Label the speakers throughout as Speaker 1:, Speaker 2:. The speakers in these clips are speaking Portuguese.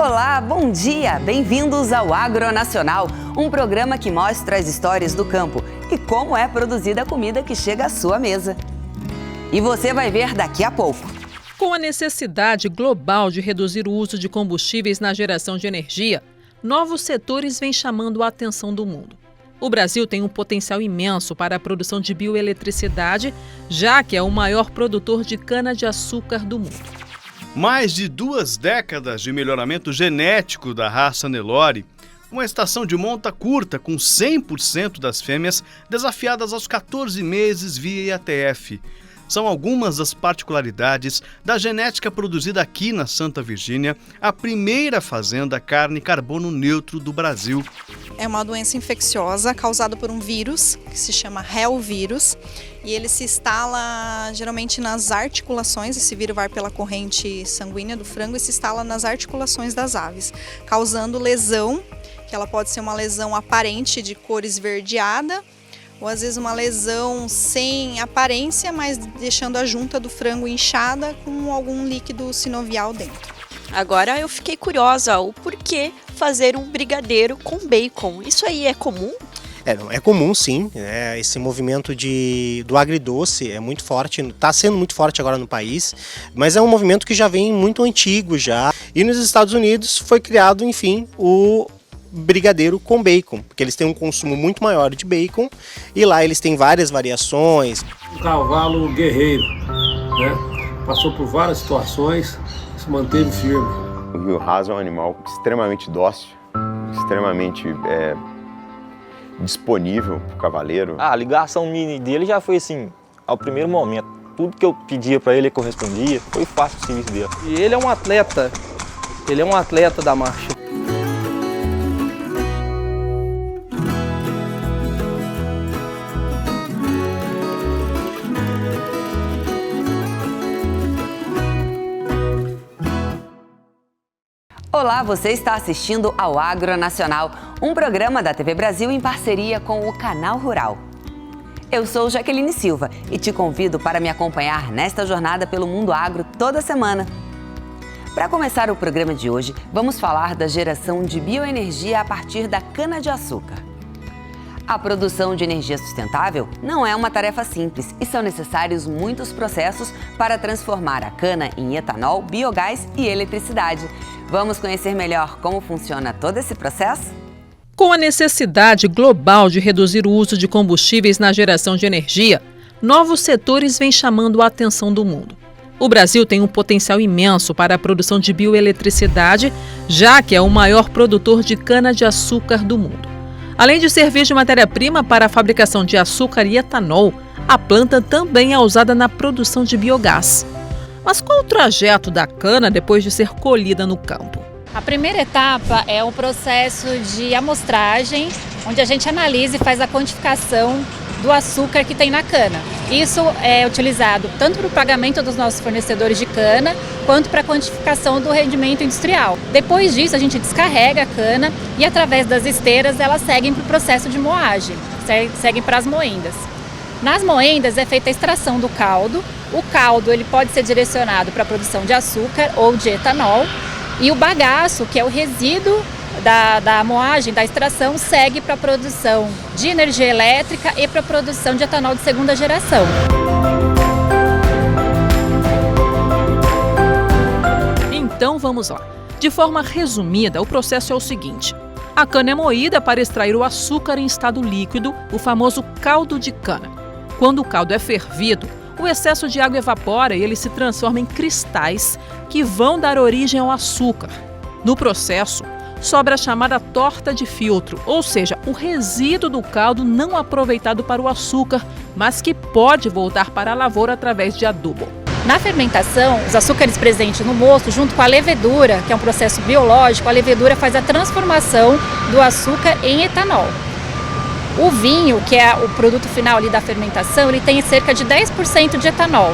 Speaker 1: Olá, bom dia! Bem-vindos ao Agronacional, um programa que mostra as histórias do campo e como é produzida a comida que chega à sua mesa. E você vai ver daqui a pouco.
Speaker 2: Com a necessidade global de reduzir o uso de combustíveis na geração de energia, novos setores vêm chamando a atenção do mundo. O Brasil tem um potencial imenso para a produção de bioeletricidade, já que é o maior produtor de cana-de-açúcar do mundo.
Speaker 3: Mais de 2 décadas de melhoramento genético da raça Nelore, uma estação de monta curta com 100% das fêmeas desafiadas aos 14 meses via IATF. São algumas das particularidades da genética produzida aqui na Santa Virgínia, a primeira fazenda carne carbono neutro do Brasil.
Speaker 4: É uma doença infecciosa causada por um vírus, que se chama reovírus, e ele se instala geralmente nas articulações. Esse vírus vai pela corrente sanguínea do frango e se instala nas articulações das aves, causando lesão, que ela pode ser uma lesão aparente de cor esverdeada, ou às vezes uma lesão sem aparência, mas deixando a junta do frango inchada com algum líquido sinovial dentro.
Speaker 5: Agora eu fiquei curiosa, o porquê fazer um brigadeiro com bacon? Isso aí é comum?
Speaker 6: É comum sim, esse movimento do agridoce é muito forte, está sendo muito forte agora no país, mas é um movimento que já vem muito antigo já. E nos Estados Unidos foi criado, enfim, o brigadeiro com bacon, porque eles têm um consumo muito maior de bacon e lá eles têm várias variações.
Speaker 7: Um cavalo guerreiro, passou por várias situações, se manteve firme.
Speaker 8: O rio raso é um animal extremamente dócil, extremamente disponível para o cavaleiro.
Speaker 9: A ligação minha dele já foi assim, ao primeiro momento. Tudo que eu pedia para ele correspondia, foi fácil o serviço dele.
Speaker 10: E ele é um atleta da marcha.
Speaker 1: Olá, você está assistindo ao Agronacional, um programa da TV Brasil em parceria com o Canal Rural. Eu sou Jaqueline Silva e te convido para me acompanhar nesta jornada pelo mundo agro toda semana. Para começar o programa de hoje, vamos falar da geração de bioenergia a partir da cana-de-açúcar. A produção de energia sustentável não é uma tarefa simples e são necessários muitos processos para transformar a cana em etanol, biogás e eletricidade. Vamos conhecer melhor como funciona todo esse processo?
Speaker 2: Com a necessidade global de reduzir o uso de combustíveis na geração de energia, novos setores vêm chamando a atenção do mundo. O Brasil tem um potencial imenso para a produção de bioeletricidade, já que é o maior produtor de cana-de-açúcar do mundo. Além de servir de matéria-prima para a fabricação de açúcar e etanol, a planta também é usada na produção de biogás. Mas qual o trajeto da cana depois de ser colhida no campo?
Speaker 11: A primeira etapa é o processo de amostragem, onde a gente analisa e faz a quantificação do açúcar que tem na cana. Isso é utilizado tanto para o pagamento dos nossos fornecedores de cana, quanto para a quantificação do rendimento industrial. Depois disso, a gente descarrega a cana e, através das esteiras, elas seguem para o processo de moagem, seguem para as moendas. Nas moendas é feita a extração do caldo. O caldo ele pode ser direcionado para a produção de açúcar ou de etanol. E o bagaço, que é o resíduo da moagem, da extração, segue para a produção de energia elétrica e para a produção de etanol de segunda geração.
Speaker 2: Então vamos lá. De forma resumida, o processo é o seguinte. A cana é moída para extrair o açúcar em estado líquido, o famoso caldo de cana. Quando o caldo é fervido, o excesso de água evapora e ele se transforma em cristais que vão dar origem ao açúcar. No processo, sobra a chamada torta de filtro, ou seja, o resíduo do caldo não aproveitado para o açúcar, mas que pode voltar para a lavoura através de adubo.
Speaker 11: Na fermentação, os açúcares presentes no mosto, junto com a levedura, que é um processo biológico, a levedura faz a transformação do açúcar em etanol. O vinho, que é o produto final ali da fermentação, ele tem cerca de 10% de etanol.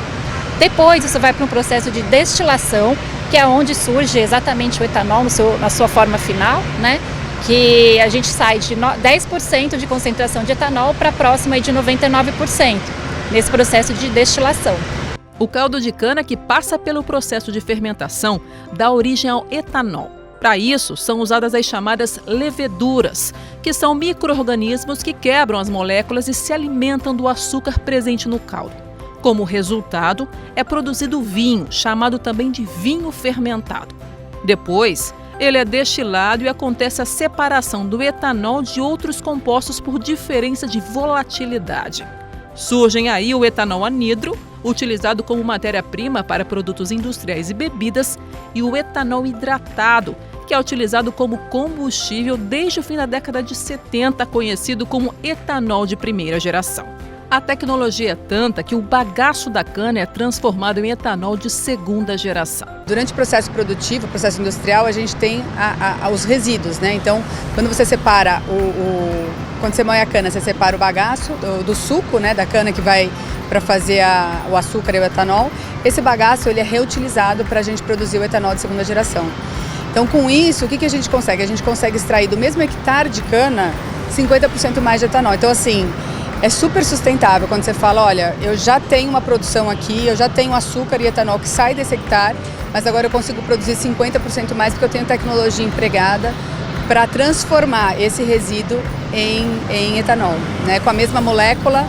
Speaker 11: Depois isso vai para um processo de destilação, que é onde surge exatamente o etanol na sua forma final, que a gente sai de 10% de concentração de etanol para próxima de 99% nesse processo de destilação.
Speaker 2: O caldo de cana que passa pelo processo de fermentação dá origem ao etanol. Para isso, são usadas as chamadas leveduras, que são micro-organismos que quebram as moléculas e se alimentam do açúcar presente no caldo. Como resultado, é produzido vinho, chamado também de vinho fermentado. Depois, ele é destilado e acontece a separação do etanol de outros compostos por diferença de volatilidade. Surgem aí o etanol anidro, utilizado como matéria-prima para produtos industriais e bebidas, e o etanol hidratado, que é utilizado como combustível desde o fim da década de 70, conhecido como etanol de primeira geração. A tecnologia é tanta que o bagaço da cana é transformado em etanol de segunda geração.
Speaker 12: Durante o processo produtivo, o processo industrial, a gente tem os resíduos, né? Então, quando você separa quando você moe a cana, você separa o bagaço do suco, né, da cana que vai para fazer o açúcar e o etanol. Esse bagaço ele é reutilizado para a gente produzir o etanol de segunda geração. Então, com isso, o que a gente consegue? A gente consegue extrair do mesmo hectare de cana 50% mais de etanol. Então, assim, é super sustentável quando você fala, olha, eu já tenho uma produção aqui, eu já tenho açúcar e etanol que sai desse hectare, mas agora eu consigo produzir 50% mais porque eu tenho tecnologia empregada para transformar esse resíduo em etanol, né, com a mesma molécula,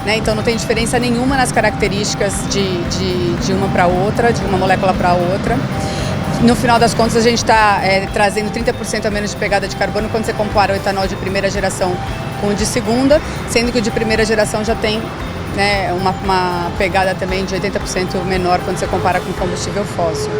Speaker 12: né, então não tem diferença nenhuma nas características de uma para outra, de uma molécula para outra. No final das contas, a gente está trazendo 30% a menos de pegada de carbono quando você compara o etanol de primeira geração com o de segunda, sendo que o de primeira geração já tem, né, uma pegada também de 80% menor quando você compara com combustível fóssil.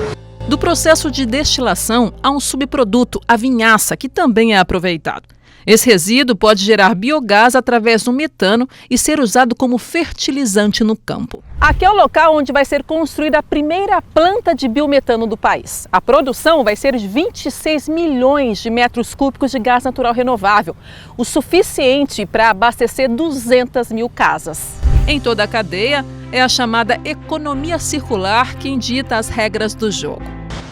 Speaker 2: Do processo de destilação, há um subproduto, a vinhaça, que também é aproveitado. Esse resíduo pode gerar biogás através do metano e ser usado como fertilizante no campo. Aqui é o local onde vai ser construída a primeira planta de biometano do país. A produção vai ser de 26 milhões de metros cúbicos de gás natural renovável, o suficiente para abastecer 200 mil casas. Em toda a cadeia, é a chamada economia circular quem dita as regras do jogo.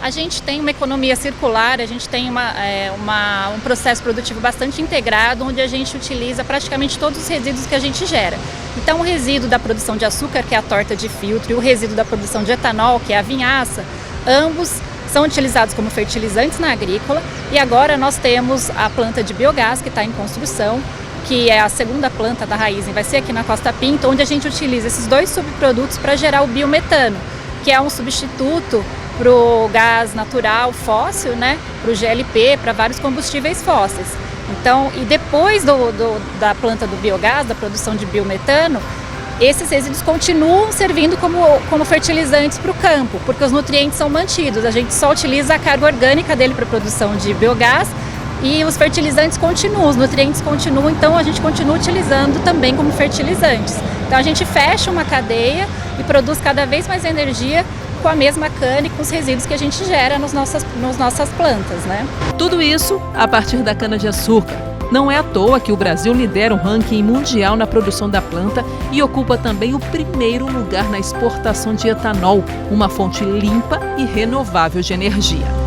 Speaker 11: A gente tem uma economia circular, a gente tem um processo produtivo bastante integrado, onde a gente utiliza praticamente todos os resíduos que a gente gera. Então, o resíduo da produção de açúcar, que é a torta de filtro, e o resíduo da produção de etanol, que é a vinhaça, ambos são utilizados como fertilizantes na agrícola. E agora nós temos a planta de biogás, que está em construção, que é a segunda planta da Raízen, vai ser aqui na Costa Pinto, onde a gente utiliza esses dois subprodutos para gerar o biometano, que é um substituto para o gás natural fóssil, né, para o GLP, para vários combustíveis fósseis. Então, e depois da planta do biogás, da produção de biometano, esses resíduos continuam servindo como fertilizantes para o campo, porque os nutrientes são mantidos. A gente só utiliza a carga orgânica dele para a produção de biogás e os fertilizantes continuam, os nutrientes continuam, então a gente continua utilizando também como fertilizantes. Então a gente fecha uma cadeia e produz cada vez mais energia com a mesma cana e com os resíduos que a gente gera nas nossas plantas, né?
Speaker 2: Tudo isso a partir da cana-de-açúcar. Não é à toa que o Brasil lidera o ranking mundial na produção da planta e ocupa também o primeiro lugar na exportação de etanol, uma fonte limpa e renovável de energia.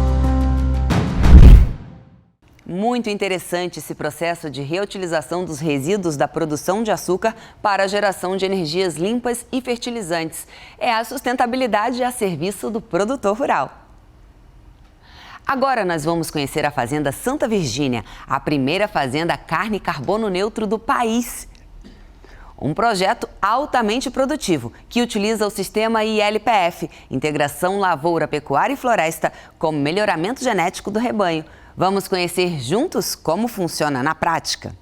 Speaker 1: Muito interessante esse processo de reutilização dos resíduos da produção de açúcar para a geração de energias limpas e fertilizantes. É a sustentabilidade a serviço do produtor rural. Agora nós vamos conhecer a Fazenda Santa Virgínia, a primeira fazenda carne carbono neutro do país. Um projeto altamente produtivo que utiliza o sistema ILPF, Integração Lavoura, Pecuária e Floresta, como melhoramento genético do rebanho. Vamos conhecer juntos como funciona na prática.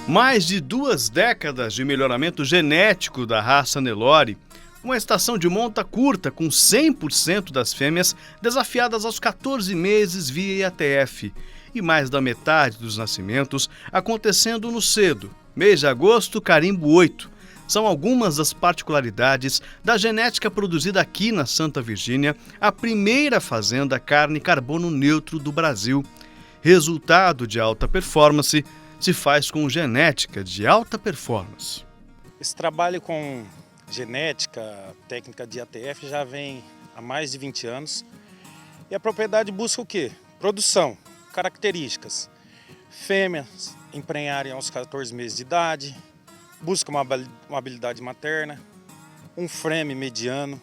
Speaker 3: Mais de 2 décadas de melhoramento genético da raça Nelore, uma estação de monta curta com 100% das fêmeas desafiadas aos 14 meses via IATF e mais da metade dos nascimentos acontecendo no cedo, mês de agosto, carimbo 8. São algumas das particularidades da genética produzida aqui na Santa Virgínia, a primeira fazenda carne carbono neutro do Brasil. Resultado de alta performance se faz com genética de alta performance.
Speaker 13: Esse trabalho com genética, técnica de IATF já vem há mais de 20 anos. E a propriedade busca o quê? Produção, características. Fêmeas emprenharem aos 14 meses de idade, busca uma habilidade materna, um frame mediano.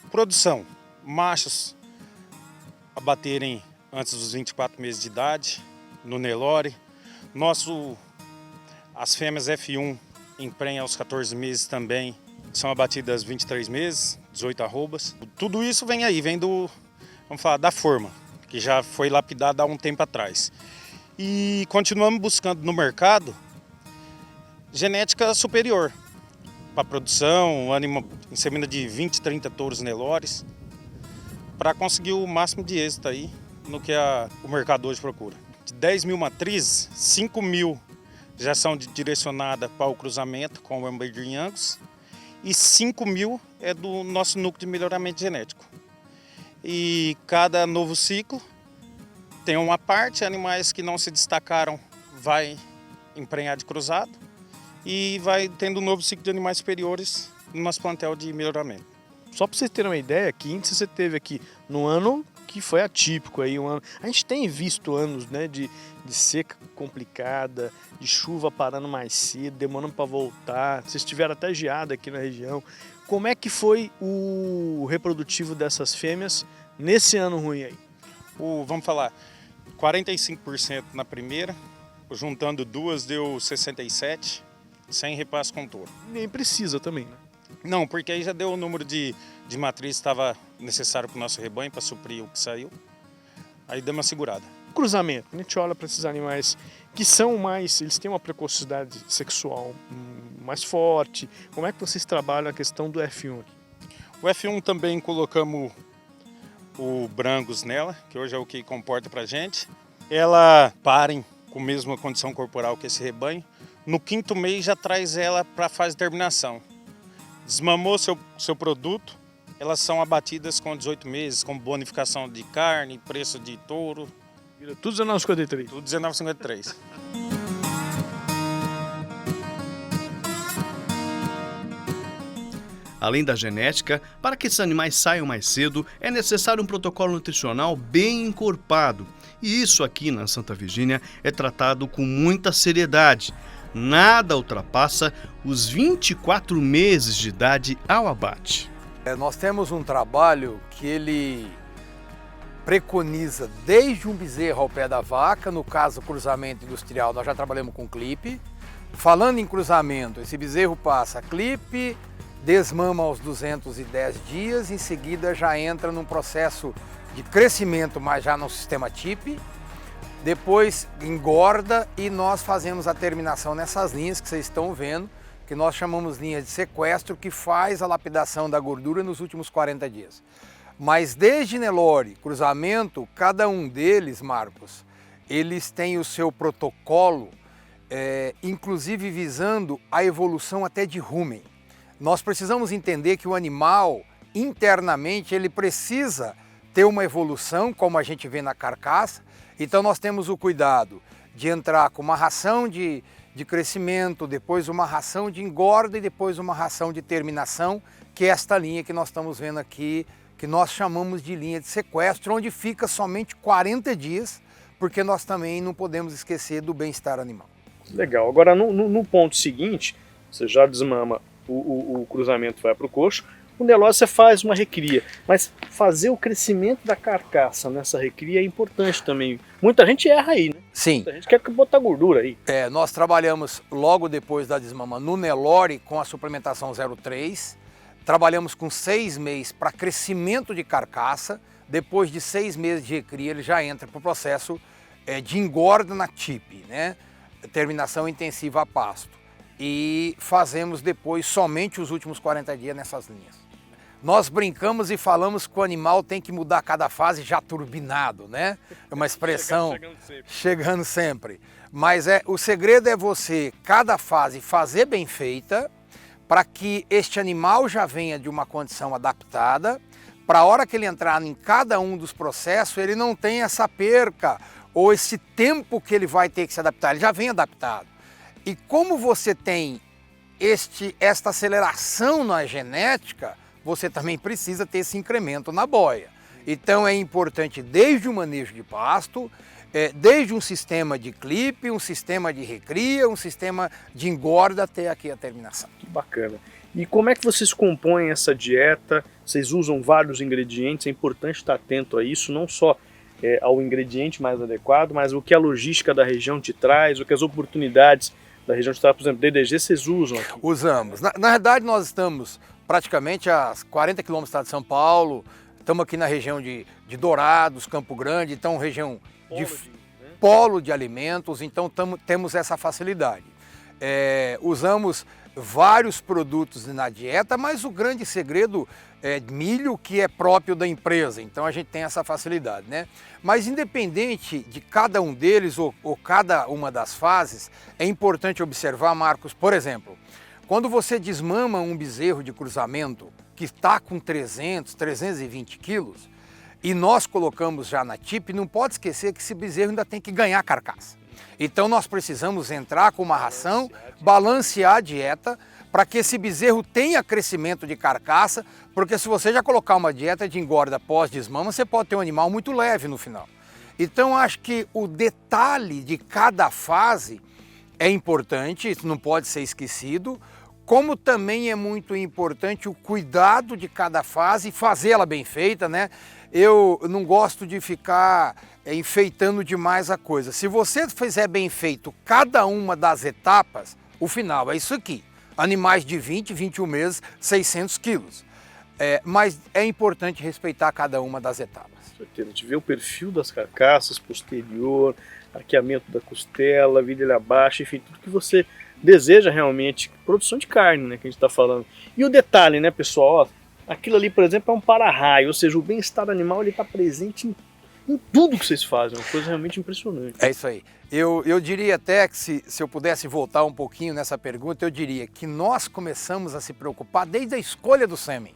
Speaker 13: Produção, machos abaterem antes dos 24 meses de idade, no Nelore. As fêmeas F1 emprenham aos 14 meses também, são abatidas 23 meses, 18 arrobas. Tudo isso vem vamos falar, da forma, que já foi lapidada há um tempo atrás. E continuamos buscando no mercado genética superior para produção, insemina de 20, 30 touros Nelores, para conseguir o máximo de êxito aí no que o mercado hoje procura. De 10 mil matrizes, 5 mil já são direcionadas para o cruzamento com o Aberdeen Angus e 5 mil é do nosso núcleo de melhoramento genético. E cada novo ciclo tem uma parte, animais que não se destacaram vai emprenhar de cruzado e vai tendo um novo ciclo de animais superiores no nosso plantel de melhoramento.
Speaker 14: Só para vocês terem uma ideia, que índice você teve aqui no ano que foi atípico aí, um ano. A gente tem visto anos, né, de seca complicada, de chuva parando mais cedo, demorando para voltar. Vocês tiveram até geada aqui na região. Como é que foi o reprodutivo dessas fêmeas nesse ano ruim aí?
Speaker 13: Vamos falar, 45% na primeira, juntando duas deu 67%, sem repasse com touro.
Speaker 14: Nem precisa também, né?
Speaker 13: Não, porque aí já deu o número de matrizes que estava necessário para o nosso rebanho, para suprir o que saiu. Aí deu uma segurada.
Speaker 14: Cruzamento, a gente olha para esses animais que são mais, eles têm uma precocidade sexual mais forte. Como é que vocês trabalham a questão do F1 aqui?
Speaker 13: O F1 também colocamos o Brangus nela, que hoje é o que comporta para a gente. Ela parem com a mesma condição corporal que esse rebanho. No 5º mês já traz ela para a fase de terminação. Desmamou seu produto, elas são abatidas com 18 meses, com bonificação de carne, preço de touro.
Speaker 14: Tudo R$19,53?
Speaker 13: Tudo R$19,53.
Speaker 3: Além da genética, para que esses animais saiam mais cedo, é necessário um protocolo nutricional bem encorpado. E isso aqui na Santa Virgínia é tratado com muita seriedade. Nada ultrapassa os 24 meses de idade ao abate.
Speaker 15: Nós temos um trabalho que ele preconiza desde um bezerro ao pé da vaca, no caso cruzamento industrial, nós já trabalhamos com clipe. Falando em cruzamento, esse bezerro passa clipe, desmama aos 210 dias, em seguida já entra num processo de crescimento, mas já no sistema TIP. Depois engorda e nós fazemos a terminação nessas linhas que vocês estão vendo, que nós chamamos linha de sequestro, que faz a lapidação da gordura nos últimos 40 dias. Mas desde Nelore, cruzamento, cada um deles, Marcos, eles têm o seu protocolo, inclusive visando a evolução até de rumen. Nós precisamos entender que o animal, internamente, ele precisa ter uma evolução, como a gente vê na carcaça. Então nós temos o cuidado de entrar com uma ração de crescimento, depois uma ração de engorda e depois uma ração de terminação, que é esta linha que nós estamos vendo aqui, que nós chamamos de linha de sequestro, onde fica somente 40 dias, porque nós também não podemos esquecer do bem-estar animal.
Speaker 14: Legal. Agora no ponto seguinte, você já desmama o cruzamento, vai para o coxo. O Nelore você faz uma recria, mas fazer o crescimento da carcaça nessa recria é importante também. Muita gente erra aí, né?
Speaker 15: Sim.
Speaker 14: Muita gente quer botar gordura aí.
Speaker 15: Nós trabalhamos logo depois da desmama no Nelore com a suplementação 03. Trabalhamos com 6 meses para crescimento de carcaça. Depois de 6 meses de recria, ele já entra para o processo de engorda na TIP, né? Terminação intensiva a pasto. E fazemos depois somente os últimos 40 dias nessas linhas. Nós brincamos e falamos que o animal tem que mudar cada fase já turbinado, né? É uma expressão chegando sempre. Mas o segredo é você, cada fase, fazer bem feita, para que este animal já venha de uma condição adaptada, para a hora que ele entrar em cada um dos processos, ele não tenha essa perca ou esse tempo que ele vai ter que se adaptar, ele já vem adaptado. E como você tem esta aceleração na genética, você também precisa ter esse incremento na boia. Então é importante desde o manejo de pasto, desde um sistema de clipe, um sistema de recria, um sistema de engorda até aqui a terminação.
Speaker 14: Que bacana. E como é que vocês compõem essa dieta? Vocês usam vários ingredientes, é importante estar atento a isso, não só ao ingrediente mais adequado, mas o que a logística da região te traz, o que as oportunidades da região te traz, por exemplo, DDG vocês usam aqui?
Speaker 15: Usamos. Na verdade, nós estamos praticamente a 40 quilômetros do estado de São Paulo, estamos aqui na região de Dourados, Campo Grande, então região de polo de alimentos, então temos essa facilidade. Usamos vários produtos na dieta, mas o grande segredo é milho, que é próprio da empresa, então a gente tem essa facilidade, né? Mas independente de cada um deles ou cada uma das fases, é importante observar, Marcos, por exemplo, quando você desmama um bezerro de cruzamento que está com 300, 320 quilos, e nós colocamos já na TIP, não pode esquecer que esse bezerro ainda tem que ganhar carcaça. Então nós precisamos entrar com uma ração, balancear a dieta, para que esse bezerro tenha crescimento de carcaça, porque se você já colocar uma dieta de engorda pós-desmama, você pode ter um animal muito leve no final. Então acho que o detalhe de cada fase é importante, isso não pode ser esquecido, como também é muito importante o cuidado de cada fase e fazê-la bem feita, né? Eu não gosto de ficar enfeitando demais a coisa. Se você fizer bem feito cada uma das etapas, o final é isso aqui. Animais de 20, 21 meses, 600 quilos. Mas é importante respeitar cada uma das etapas.
Speaker 14: A gente vê o perfil das carcaças, posterior, arqueamento da costela, virilha baixa, enfim, tudo que você deseja realmente, produção de carne, né, que a gente está falando. E o detalhe, né, pessoal, ó, aquilo ali, por exemplo, é um para-raio, ou seja, o bem-estar animal está presente em tudo que vocês fazem, é uma coisa realmente impressionante.
Speaker 15: É isso aí. Eu diria até que se eu pudesse voltar um pouquinho nessa pergunta, eu diria que nós começamos a se preocupar desde a escolha do sêmen,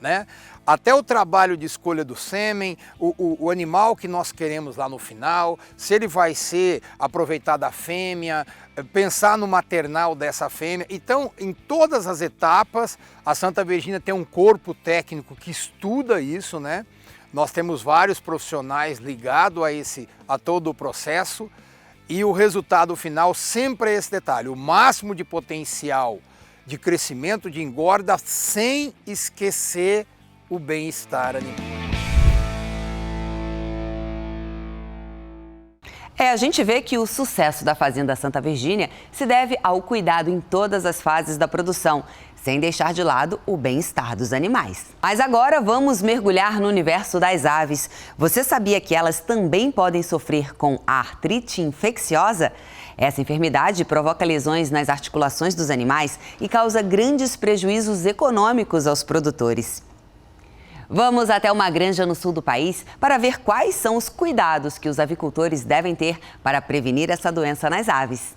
Speaker 15: né? Até o trabalho de escolha do sêmen, o animal que nós queremos lá no final, se ele vai ser aproveitado a fêmea, pensar no maternal dessa fêmea. Então, em todas as etapas, a Santa Virgínia tem um corpo técnico que estuda isso, né? Nós temos vários profissionais ligados a todo o processo e o resultado final sempre é esse detalhe, o máximo de potencial de crescimento, de engorda, sem esquecer o bem-estar animal.
Speaker 1: A gente vê que o sucesso da Fazenda Santa Virgínia se deve ao cuidado em todas as fases da produção, sem deixar de lado o bem-estar dos animais. Mas agora vamos mergulhar no universo das aves. Você sabia que elas também podem sofrer com artrite infecciosa? Essa enfermidade provoca lesões nas articulações dos animais e causa grandes prejuízos econômicos aos produtores. Vamos até uma granja no sul do país para ver quais são os cuidados que os avicultores devem ter para prevenir essa doença nas aves.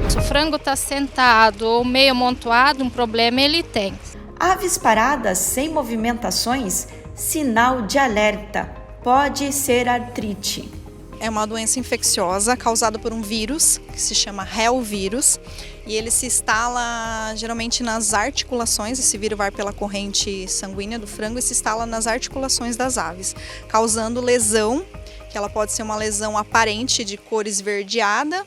Speaker 16: Se o frango está sentado ou meio amontoado, um problema ele tem.
Speaker 17: Aves paradas sem movimentações, sinal de alerta. Pode ser artrite.
Speaker 4: É uma doença infecciosa causada por um vírus, que se chama Helvírus, e ele se instala geralmente nas articulações. Esse vírus vai pela corrente sanguínea do frango e se instala nas articulações das aves, causando lesão, que ela pode ser uma lesão aparente de cor esverdeada,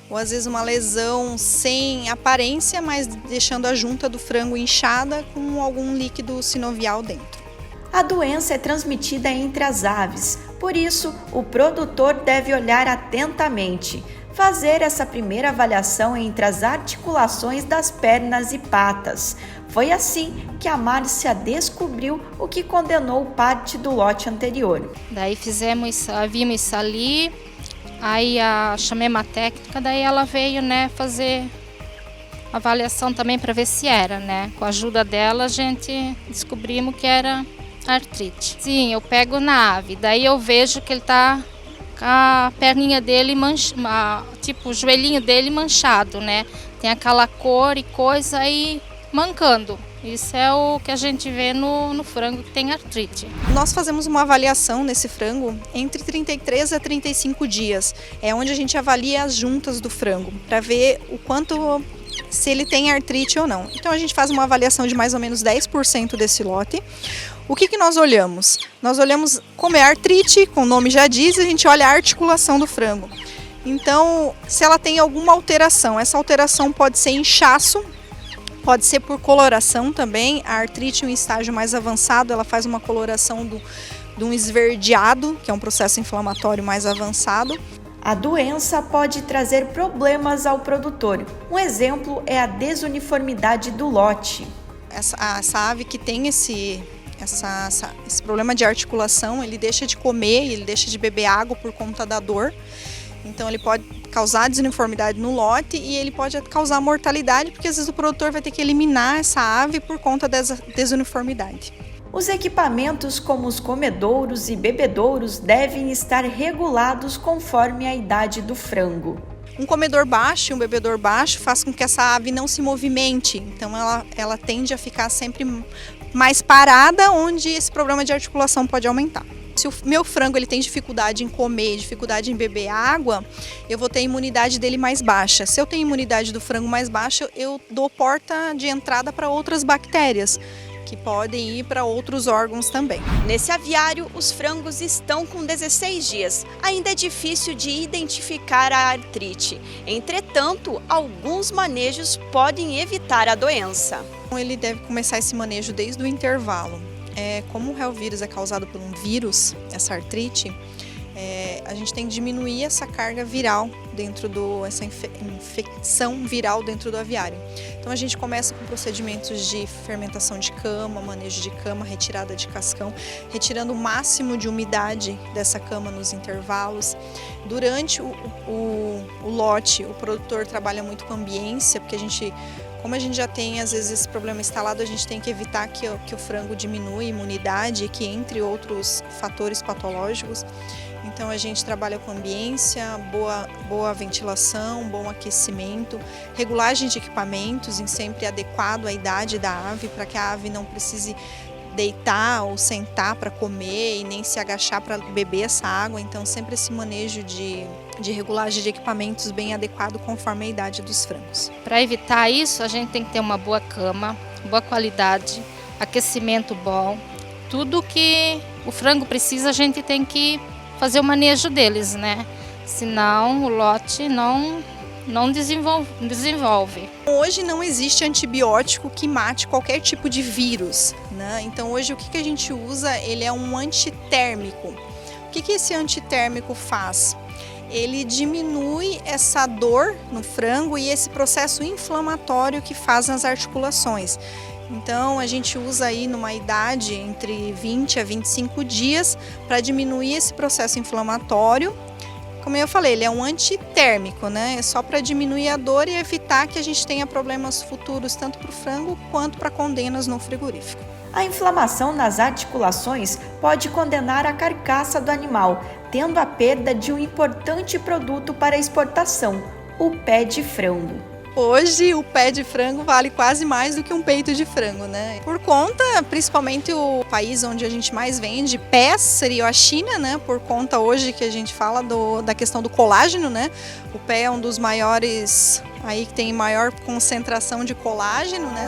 Speaker 4: ou às vezes uma lesão sem aparência, mas deixando a junta do frango inchada com algum líquido sinovial dentro.
Speaker 17: A doença é transmitida entre as aves, por isso o produtor deve olhar atentamente, fazer essa primeira avaliação entre as articulações das pernas e patas. Foi assim que a Márcia descobriu o que condenou parte do lote anterior.
Speaker 16: Daí vimos isso ali, aí chamei uma técnica, daí ela veio, né, fazer avaliação também para ver se era, né. Com a ajuda dela a gente descobrimos que era artrite. Sim, eu pego na ave, daí eu vejo que ele tá com a perninha dele, tipo o joelhinho dele manchado, né? Tem aquela cor e coisa aí mancando. Isso é o que a gente vê no frango que tem artrite.
Speaker 4: Nós fazemos uma avaliação nesse frango entre 33 a 35 dias. É onde a gente avalia as juntas do frango, para ver o quanto, se ele tem artrite ou não. Então a gente faz uma avaliação de mais ou menos 10% desse lote. O que nós olhamos? Nós olhamos como é artrite, como o nome já diz, a gente olha a articulação do frango. Então, se ela tem alguma alteração, essa alteração pode ser inchaço, Pode ser por coloração também. A artrite em um estágio mais avançado, ela faz uma coloração de um esverdeado, que é um processo inflamatório mais avançado.
Speaker 17: A doença pode trazer problemas ao produtor. Um exemplo é a desuniformidade do lote.
Speaker 4: Essa ave que tem esse problema de articulação, ele deixa de comer, ele deixa de beber água por conta da dor. Então ele pode causar desuniformidade no lote e ele pode causar mortalidade, porque às vezes o produtor vai ter que eliminar essa ave por conta dessa desuniformidade.
Speaker 17: Os equipamentos como os comedouros e bebedouros devem estar regulados conforme a idade do frango.
Speaker 4: Um comedor baixo e um bebedor baixo faz com que essa ave não se movimente, então ela tende a ficar sempre mais parada, onde esse problema de articulação pode aumentar. Se o meu frango ele tem dificuldade em comer, dificuldade em beber água, eu vou ter a imunidade dele mais baixa. Se eu tenho a imunidade do frango mais baixa, eu dou porta de entrada para outras bactérias, que podem ir para outros órgãos também.
Speaker 5: Nesse aviário, os frangos estão com 16 dias. Ainda é difícil de identificar a artrite. Entretanto, alguns manejos podem evitar a doença.
Speaker 4: Ele deve começar esse manejo desde o intervalo. Como o Helvírus é causado por um vírus, essa artrite, a gente tem que diminuir essa carga viral essa infecção viral dentro do aviário. Então a gente começa com procedimentos de fermentação de cama, manejo de cama, retirada de cascão, retirando o máximo de umidade dessa cama nos intervalos. Durante o lote, o produtor trabalha muito com ambiência, porque como a gente já tem, às vezes, esse problema instalado, a gente tem que evitar que o frango diminua a imunidade, que entre outros fatores patológicos. Então a gente trabalha com ambiência, boa ventilação, bom aquecimento, regulagem de equipamentos sempre adequado à idade da ave, para que a ave não precise deitar ou sentar para comer e nem se agachar para beber essa água. Então sempre esse manejo de regulagem de equipamentos bem adequado conforme a idade dos frangos.
Speaker 16: Para evitar isso, a gente tem que ter uma boa cama, boa qualidade, aquecimento bom. Tudo que o frango precisa, a gente tem que fazer o manejo deles, né? Senão o lote não desenvolve.
Speaker 4: Hoje não existe antibiótico que mate qualquer tipo de vírus, né? Então hoje o que a gente usa, ele é um antitérmico. O que esse antitérmico faz? Ele diminui essa dor no frango e esse processo inflamatório que faz nas articulações. Então a gente usa aí numa idade entre 20 a 25 dias para diminuir esse processo inflamatório. Como eu falei, ele é um antitérmico, né? É só para diminuir a dor e evitar que a gente tenha problemas futuros tanto para o frango quanto para condenas no frigorífico.
Speaker 17: A inflamação nas articulações pode condenar a carcaça do animal, tendo a perda de um importante produto para exportação, o pé de frango.
Speaker 4: Hoje o pé de frango vale quase mais do que um peito de frango, né? Por conta, principalmente o país onde a gente mais vende pés seria a China, né? Por conta hoje que a gente fala da questão do colágeno, né? O pé é um dos maiores, aí que tem maior concentração de colágeno, né?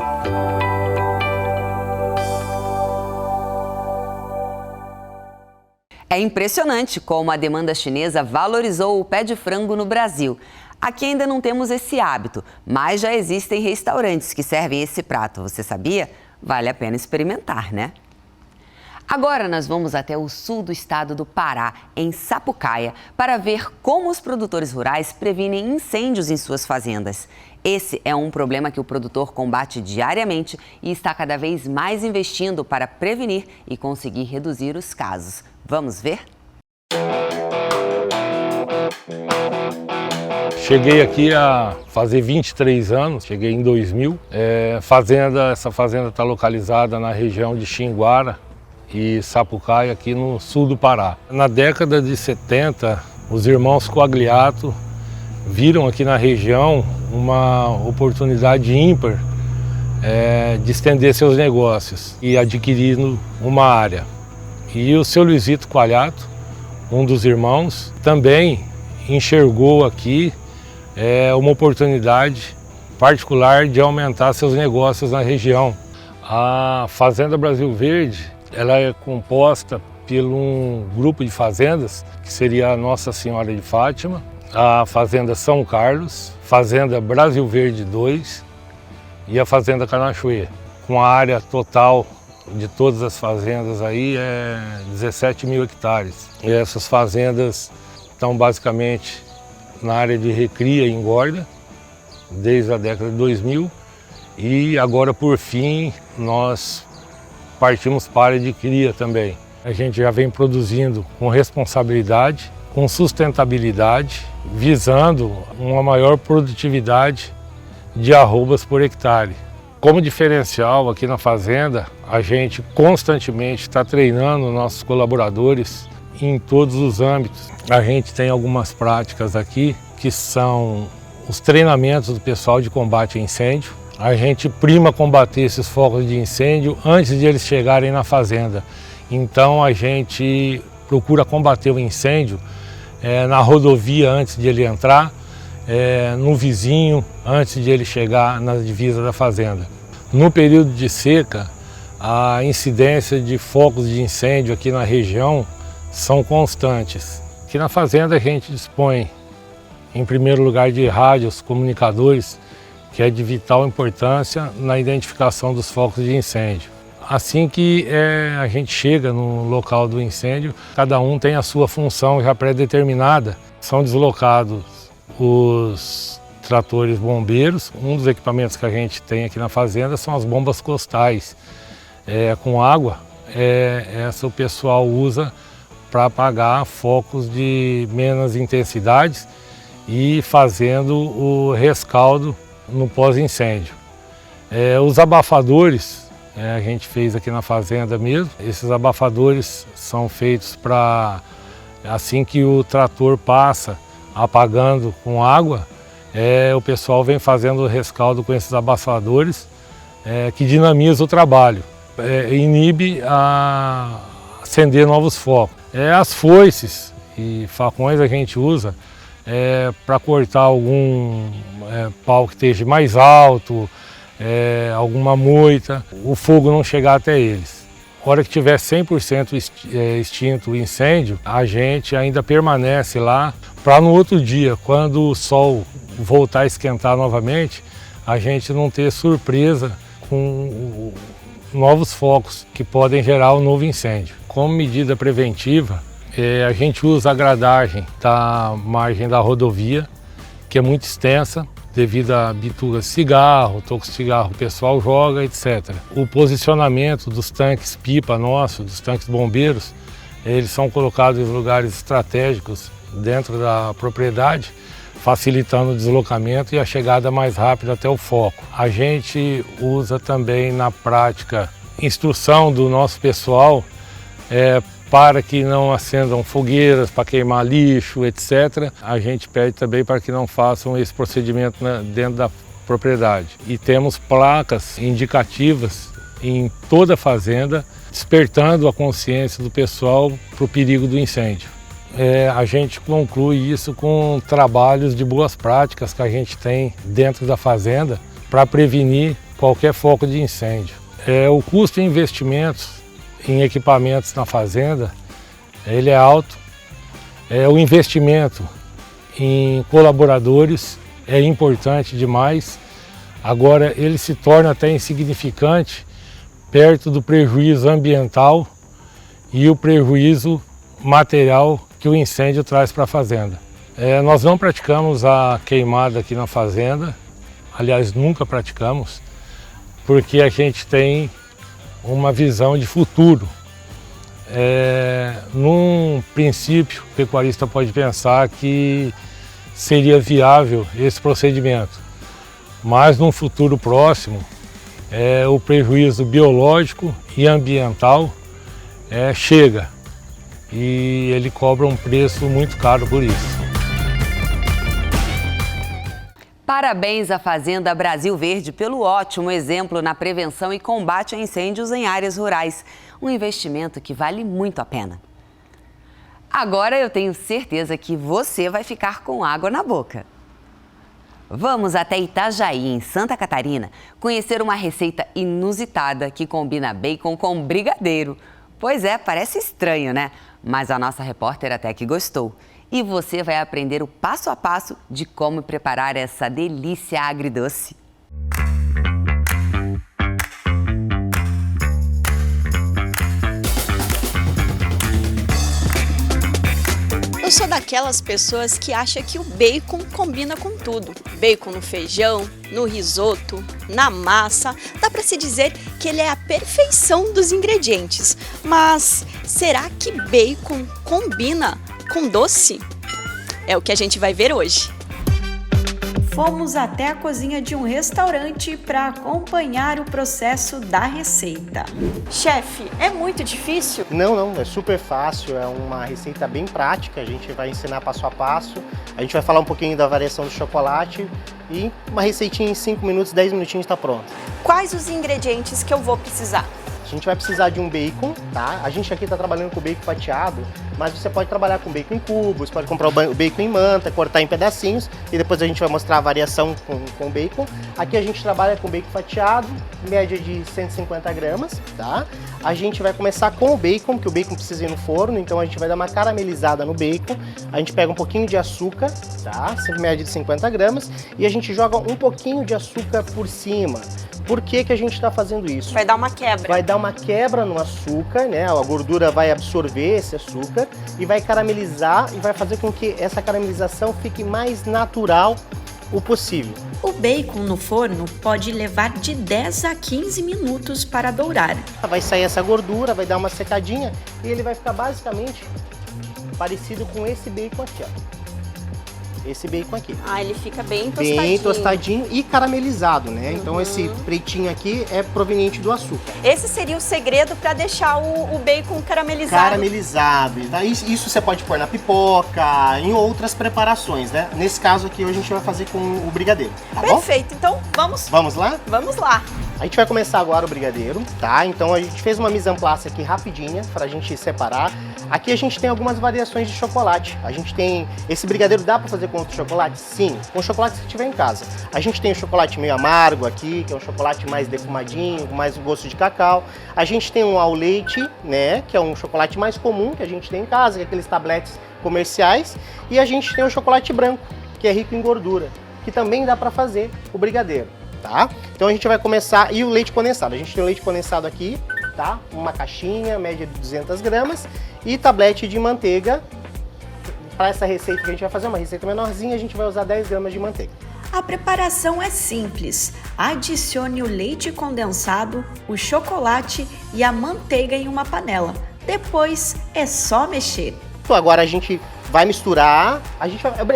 Speaker 1: É impressionante como a demanda chinesa valorizou o pé de frango no Brasil. Aqui ainda não temos esse hábito, mas já existem restaurantes que servem esse prato. Você sabia? Vale a pena experimentar, né? Agora nós vamos até o sul do estado do Pará, em Sapucaia, para ver como os produtores rurais previnem incêndios em suas fazendas. Esse é um problema que o produtor combate diariamente e está cada vez mais investindo para prevenir e conseguir reduzir os casos. Vamos ver?
Speaker 7: Cheguei aqui a fazer 23 anos, cheguei em 2000. Essa fazenda está localizada na região de Xinguara e Sapucaia, aqui no sul do Pará. Na década de 70, os irmãos Coagliato viram aqui na região uma oportunidade ímpar de estender seus negócios e adquirindo uma área. E o seu Luizito Coagliato, um dos irmãos, também enxergou aqui uma oportunidade particular de aumentar seus negócios na região. A Fazenda Brasil Verde, ela é composta por um grupo de fazendas, que seria a Nossa Senhora de Fátima, a Fazenda São Carlos, Fazenda Brasil Verde 2 e a Fazenda Canachuê, com a área total de todas as fazendas aí é 17 mil hectares. E essas fazendas estão basicamente na área de recria e engorda, desde a década de 2000, e agora, por fim, nós partimos para a área de cria também. A gente já vem produzindo com responsabilidade, com sustentabilidade, visando uma maior produtividade de arrobas por hectare. Como diferencial aqui na fazenda, a gente constantemente está treinando nossos colaboradores em todos os âmbitos. A gente tem algumas práticas aqui que são os treinamentos do pessoal de combate a incêndio. A gente prima combater esses focos de incêndio antes de eles chegarem na fazenda. Então a gente procura combater o incêndio na rodovia antes de ele entrar, no vizinho antes de ele chegar na divisa da fazenda. No período de seca, a incidência de focos de incêndio aqui na região são constantes. Aqui na fazenda a gente dispõe, em primeiro lugar, de rádios, comunicadores, que é de vital importância na identificação dos focos de incêndio. Assim que a gente chega no local do incêndio, cada um tem a sua função já pré-determinada. São deslocados os tratores bombeiros. Um dos equipamentos que a gente tem aqui na fazenda são as bombas costais com água. Essa o pessoal usa para apagar focos de menos intensidades e fazendo o rescaldo no pós-incêndio. Os abafadores a gente fez aqui na fazenda mesmo. Esses abafadores são feitos para, assim que o trator passa apagando com água, o pessoal vem fazendo o rescaldo com esses abafadores que dinamiza o trabalho, inibe a acender novos focos. As foices e facões a gente usa para cortar algum pau que esteja mais alto, alguma moita, o fogo não chegar até eles. Na hora que tiver 100% extinto o incêndio, a gente ainda permanece lá para no outro dia, quando o sol voltar a esquentar novamente, a gente não ter surpresa com novos focos que podem gerar um novo incêndio. Como medida preventiva, a gente usa a gradagem da margem da rodovia, que é muito extensa, devido a bitugas de cigarro, tocos de cigarro o pessoal joga, etc. O posicionamento dos tanques pipa nossos, dos tanques bombeiros, eles são colocados em lugares estratégicos dentro da propriedade, facilitando o deslocamento e a chegada mais rápida até o foco. A gente usa também na prática instrução do nosso pessoal para que não acendam fogueiras, para queimar lixo, etc. A gente pede também para que não façam esse procedimento dentro da propriedade. E temos placas indicativas em toda a fazenda, despertando a consciência do pessoal para o perigo do incêndio. A gente conclui isso com trabalhos de boas práticas que a gente tem dentro da fazenda para prevenir qualquer foco de incêndio. O custo de investimentos em equipamentos na fazenda, ele é alto. O investimento em colaboradores é importante demais. Agora, ele se torna até insignificante perto do prejuízo ambiental e o prejuízo material que o incêndio traz para a fazenda. Nós não praticamos a queimada aqui na fazenda, aliás, nunca praticamos, porque a gente tem uma visão de futuro. Num princípio, o pecuarista pode pensar que seria viável esse procedimento, mas num futuro próximo, o prejuízo biológico e ambiental chega e ele cobra um preço muito caro por isso.
Speaker 1: Parabéns à Fazenda Brasil Verde pelo ótimo exemplo na prevenção e combate a incêndios em áreas rurais. Um investimento que vale muito a pena. Agora eu tenho certeza que você vai ficar com água na boca. Vamos até Itajaí, em Santa Catarina, conhecer uma receita inusitada que combina bacon com brigadeiro. Pois parece estranho, né? Mas a nossa repórter até que gostou. E você vai aprender o passo a passo de como preparar essa delícia agridoce.
Speaker 5: sou daquelas pessoas que acham que o bacon combina com tudo. Bacon no feijão, no risoto, na massa. Dá para se dizer que ele é a perfeição dos ingredientes. Mas será que bacon combina com doce? É o que a gente vai ver hoje.
Speaker 17: Fomos até a cozinha de um restaurante para acompanhar o processo da receita.
Speaker 5: Chefe, é muito difícil?
Speaker 6: Não, é super fácil, é uma receita bem prática, a gente vai ensinar passo a passo, a gente vai falar um pouquinho da variação do chocolate e uma receitinha em 5 minutos, 10 minutinhos está pronta.
Speaker 5: Quais os ingredientes que eu vou precisar?
Speaker 6: A gente vai precisar de um bacon, tá? A gente aqui está trabalhando com bacon fatiado, mas você pode trabalhar com bacon em cubos, pode comprar o bacon em manta, cortar em pedacinhos e depois a gente vai mostrar a variação com bacon. Aqui a gente trabalha com bacon fatiado, média de 150 gramas, tá? A gente vai começar com o bacon, que o bacon precisa ir no forno, então a gente vai dar uma caramelizada no bacon. A gente pega um pouquinho de açúcar, tá? Média de 50 gramas e a gente joga um pouquinho de açúcar por cima. Por que que a gente está fazendo isso?
Speaker 5: Vai dar uma quebra.
Speaker 6: Vai dar uma quebra no açúcar, né? A gordura vai absorver esse açúcar e vai caramelizar e vai fazer com que essa caramelização fique mais natural o possível.
Speaker 17: O bacon no forno pode levar de 10 a 15 minutos para dourar.
Speaker 6: Vai sair essa gordura, vai dar uma secadinha e ele vai ficar basicamente parecido com esse bacon aqui, ó. Esse bacon aqui.
Speaker 5: Ah, ele fica bem tostadinho.
Speaker 6: Bem tostadinho e caramelizado, né? Então esse pretinho aqui é proveniente do açúcar.
Speaker 5: Esse seria o segredo para deixar o bacon caramelizado.
Speaker 6: Caramelizado. Tá? Isso você pode pôr na pipoca, em outras preparações, né? Nesse caso aqui, hoje a gente vai fazer com o brigadeiro, tá bom?
Speaker 5: Perfeito. Então, vamos?
Speaker 6: Vamos lá?
Speaker 5: Vamos lá.
Speaker 6: A gente vai começar agora o brigadeiro, tá? Então a gente fez uma mise en place aqui rapidinha pra gente separar. Aqui a gente tem algumas variações de chocolate. A gente tem... Esse brigadeiro dá pra fazer com outro chocolate? Sim, com o chocolate que você tiver em casa. A gente tem o chocolate meio amargo aqui, que é um chocolate mais defumadinho, com mais gosto de cacau. A gente tem um ao leite, né? Que é um chocolate mais comum que a gente tem em casa, que é aqueles tabletes comerciais. E a gente tem o chocolate branco, que é rico em gordura, que também dá pra fazer o brigadeiro. Tá? Então a gente vai começar, e o leite condensado, a gente tem o leite condensado aqui, tá? Uma caixinha, média de 200 gramas e tablete de manteiga. Para essa receita que a gente vai fazer, uma receita menorzinha, a gente vai usar 10 gramas de manteiga.
Speaker 17: A preparação é simples, adicione o leite condensado, o chocolate e a manteiga em uma panela, depois é só mexer.
Speaker 6: Então, agora a gente vai misturar, a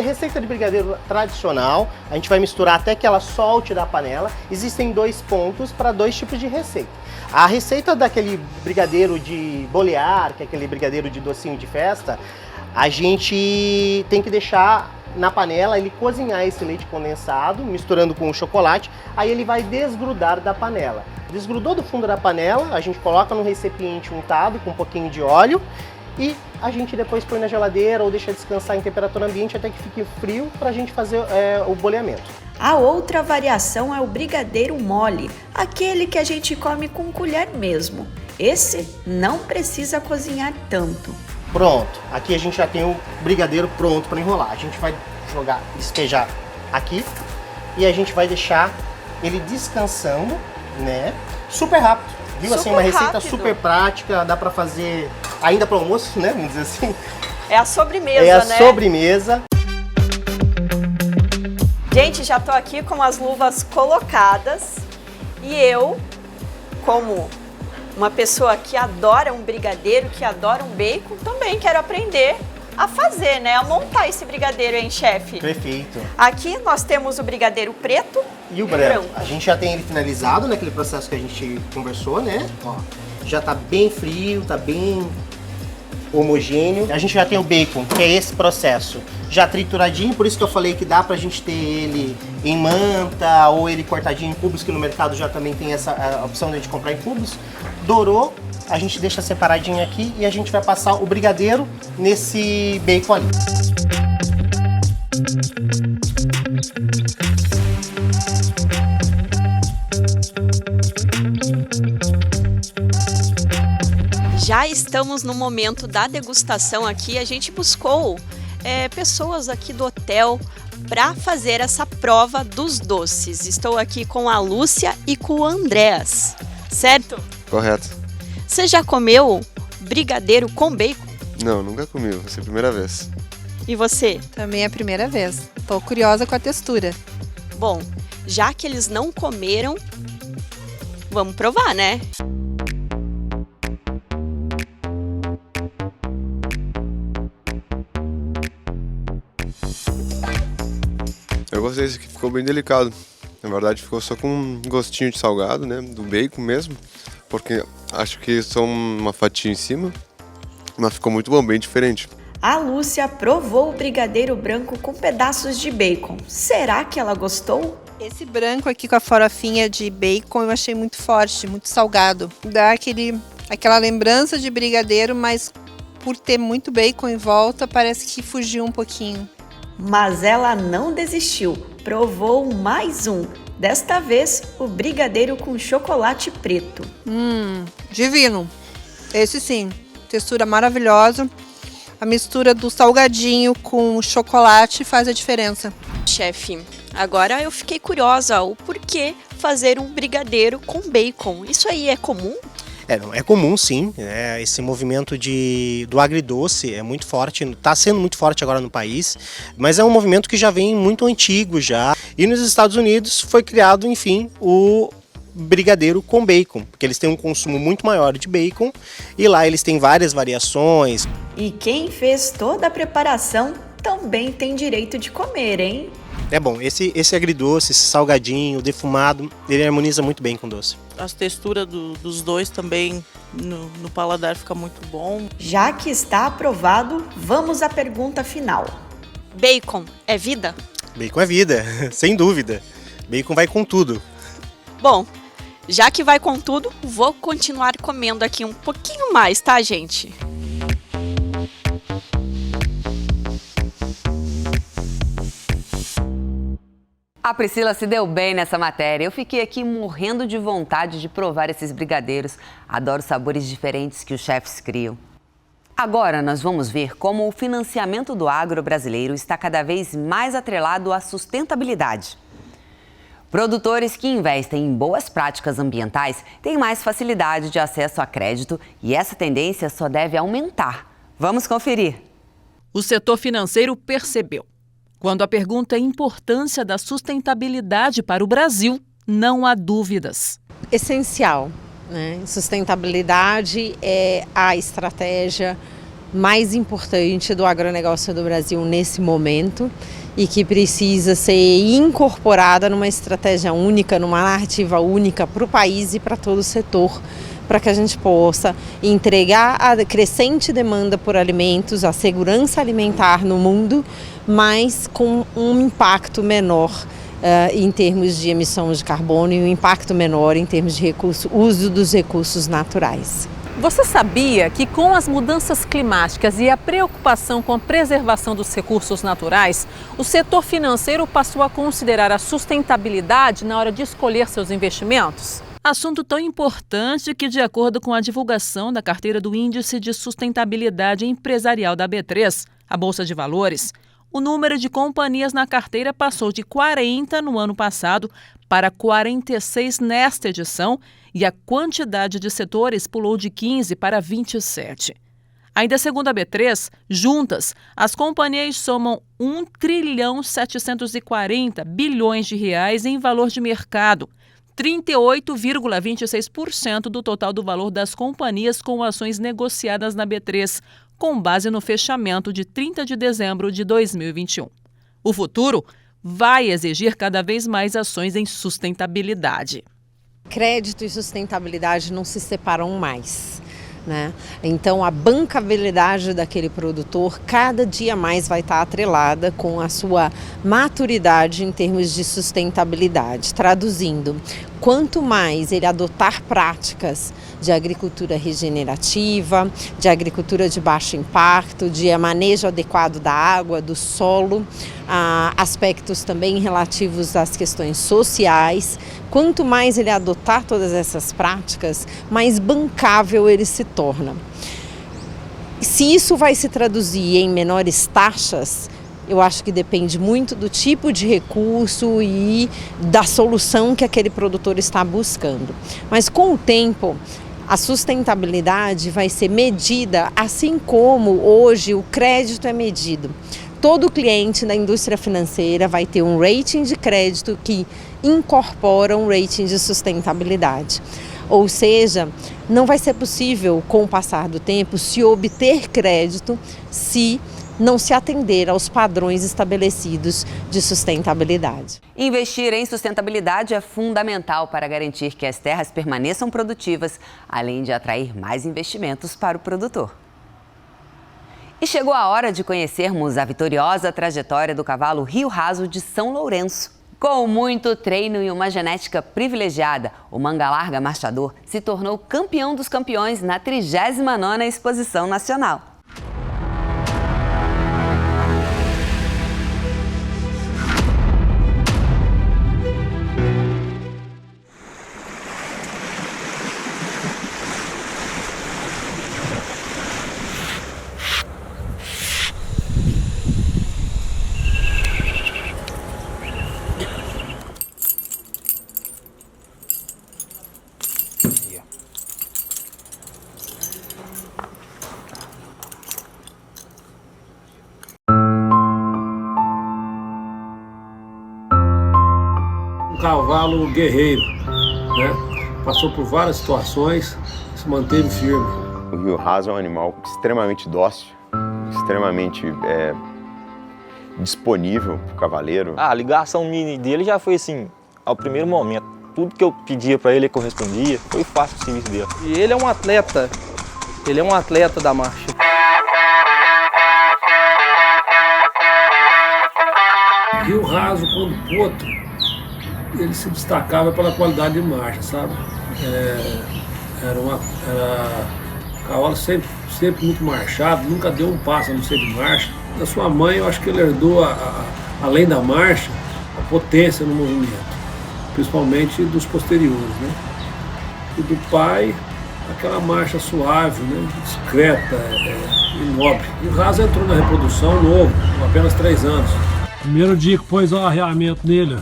Speaker 6: receita de brigadeiro tradicional, a gente vai misturar até que ela solte da panela. Existem 2 pontos para 2 tipos de receita. A receita daquele brigadeiro de bolear, que é aquele brigadeiro de docinho de festa, a gente tem que deixar na panela, ele cozinhar esse leite condensado, misturando com o chocolate, aí ele vai desgrudar da panela. Desgrudou do fundo da panela, a gente coloca no recipiente untado com um pouquinho de óleo, e a gente depois põe na geladeira ou deixa descansar em temperatura ambiente até que fique frio para a gente fazer o boleamento.
Speaker 17: A outra variação é o brigadeiro mole, aquele que a gente come com colher mesmo. Esse não precisa cozinhar tanto.
Speaker 6: Pronto, aqui a gente já tem o brigadeiro pronto para enrolar. A gente vai despejar aqui e a gente vai deixar ele descansando, né? Super rápido. Viu? Assim, uma receita super prática, dá pra fazer ainda para almoço, né? Vamos dizer assim.
Speaker 5: É a sobremesa, né?
Speaker 6: É a sobremesa.
Speaker 5: Gente, já tô aqui com as luvas colocadas e eu, como uma pessoa que adora um brigadeiro, que adora um bacon, também quero aprender a fazer, né? A montar esse brigadeiro, hein, chefe?
Speaker 6: Perfeito.
Speaker 5: Aqui nós temos o brigadeiro preto
Speaker 6: e o branco. A gente já tem ele finalizado naquele processo que a gente conversou, né? Ó, já tá bem frio, tá bem homogêneo. A gente já tem o bacon, que é esse processo, já trituradinho, por isso que eu falei que dá pra gente ter ele em manta ou ele cortadinho em cubos, que no mercado já também tem essa a opção de a gente comprar em cubos. Dourou, a gente deixa separadinho aqui e a gente vai passar o brigadeiro nesse bacon ali.
Speaker 5: Já estamos no momento da degustação aqui. A gente buscou pessoas aqui do hotel para fazer essa prova dos doces. Estou aqui com a Lúcia e com o Andréas, certo?
Speaker 18: Correto.
Speaker 5: Você já comeu brigadeiro com bacon?
Speaker 18: Não, nunca comi, vai ser a primeira vez.
Speaker 5: E você?
Speaker 18: Também é a primeira vez. Tô curiosa com a textura.
Speaker 5: Bom, já que eles não comeram, vamos provar, né?
Speaker 8: Eu gostei, esse aqui ficou bem delicado. Na verdade ficou só com um gostinho de salgado, né? Do bacon mesmo. Porque acho que só uma fatia em cima. Mas ficou muito bom, bem diferente.
Speaker 17: A Lúcia provou o brigadeiro branco com pedaços de bacon. Será que ela gostou?
Speaker 18: Esse branco aqui com a farofinha de bacon eu achei muito forte, muito salgado. Dá aquela lembrança de brigadeiro, mas por ter muito bacon em volta, parece que fugiu um pouquinho.
Speaker 17: Mas ela não desistiu, provou mais um. Desta vez, o brigadeiro com chocolate preto.
Speaker 18: Divino. Esse sim, textura maravilhosa. A mistura do salgadinho com o chocolate faz a diferença.
Speaker 5: Chefe, agora eu fiquei curiosa o porquê fazer um brigadeiro com bacon. Isso aí é comum?
Speaker 6: É comum sim, esse movimento do agridoce é muito forte, está sendo muito forte agora no país, mas é um movimento que já vem muito antigo já. E nos Estados Unidos foi criado, enfim, o brigadeiro com bacon, porque eles têm um consumo muito maior de bacon e lá eles têm várias variações.
Speaker 17: E quem fez toda a preparação também tem direito de comer, hein?
Speaker 6: É bom, esse agridoce, esse salgadinho, defumado, ele harmoniza muito bem com o doce.
Speaker 19: A textura dos dois também no paladar fica muito bom.
Speaker 17: Já que está aprovado, vamos à pergunta final.
Speaker 5: Bacon é vida?
Speaker 6: Bacon é vida, sem dúvida. Bacon vai com tudo.
Speaker 5: Bom, já que vai com tudo, vou continuar comendo aqui um pouquinho mais, tá, gente?
Speaker 1: A Priscila se deu bem nessa matéria. Eu fiquei aqui morrendo de vontade de provar esses brigadeiros. Adoro sabores diferentes que os chefes criam. Agora nós vamos ver como o financiamento do agro brasileiro está cada vez mais atrelado à sustentabilidade. Produtores que investem em boas práticas ambientais têm mais facilidade de acesso a crédito e essa tendência só deve aumentar. Vamos conferir.
Speaker 2: O setor financeiro percebeu. Quando a pergunta é a importância da sustentabilidade para o Brasil, não há dúvidas.
Speaker 20: Essencial, né? Sustentabilidade é a estratégia mais importante do agronegócio do Brasil nesse momento e que precisa ser incorporada numa estratégia única, numa narrativa única para o país e para todo o setor, para que a gente possa entregar a crescente demanda por alimentos, a segurança alimentar no mundo, mas com um impacto menor em termos de emissão de carbono e um impacto menor em termos de uso dos recursos naturais.
Speaker 2: Você sabia que com as mudanças climáticas e a preocupação com a preservação dos recursos naturais, o setor financeiro passou a considerar a sustentabilidade na hora de escolher seus investimentos? Assunto tão importante que, de acordo com a divulgação da carteira do Índice de Sustentabilidade Empresarial da B3, a Bolsa de Valores, o número de companhias na carteira passou de 40 no ano passado para 46 nesta edição e a quantidade de setores pulou de 15 para 27. Ainda segundo a B3, juntas, as companhias somam 1,740 bilhões de reais em valor de mercado, 38,26% do total do valor das companhias com ações negociadas na B3, com base no fechamento de 30 de dezembro de 2021. O futuro vai exigir cada vez mais ações em sustentabilidade.
Speaker 20: Crédito e sustentabilidade não se separam mais, né? Então a bancabilidade daquele produtor cada dia mais vai estar atrelada com a sua maturidade em termos de sustentabilidade. Traduzindo, quanto mais ele adotar práticas de agricultura regenerativa, de agricultura de baixo impacto, de manejo adequado da água, do solo, aspectos também relativos às questões sociais. Quanto mais ele adotar todas essas práticas, mais bancável ele se torna. Se isso vai se traduzir em menores taxas, eu acho que depende muito do tipo de recurso e da solução que aquele produtor está buscando. Mas com o tempo, a sustentabilidade vai ser medida assim como hoje o crédito é medido. todo cliente da indústria financeira vai ter um rating de crédito que incorpora um rating de sustentabilidade. Ou seja, não vai ser possível, com o passar do tempo, se obter crédito se não se atender aos padrões estabelecidos de sustentabilidade.
Speaker 1: Investir em sustentabilidade é fundamental para garantir que as terras permaneçam produtivas, além de atrair mais investimentos para o produtor. E chegou a hora de conhecermos a vitoriosa trajetória do cavalo Rio Raso de São Lourenço. Com muito treino e uma genética privilegiada, o Manga Larga Marchador se tornou campeão dos campeões na 39ª Exposição Nacional.
Speaker 21: Cavalo guerreiro, né? Passou por várias situações, se manteve firme.
Speaker 22: O Rio Raso é um animal extremamente dócil, extremamente disponível para o cavaleiro.
Speaker 9: A ligação minha dele já foi assim, ao primeiro momento. Tudo que eu pedia para ele correspondia, foi fácil o serviço dele.
Speaker 10: E ele é um atleta da marcha.
Speaker 21: Rio Raso, quando potro, ele se destacava pela qualidade de marcha, sabe? Era um cavalo sempre muito marchado, nunca deu um passo a não ser de marcha. Da sua mãe, eu acho que ele herdou, além da marcha, a potência no movimento, principalmente dos posteriores, né? E do pai, aquela marcha suave, né? Discreta e nobre. E o Raso entrou na reprodução novo, com apenas 3 anos. Primeiro dia que pôs o arreamento nele,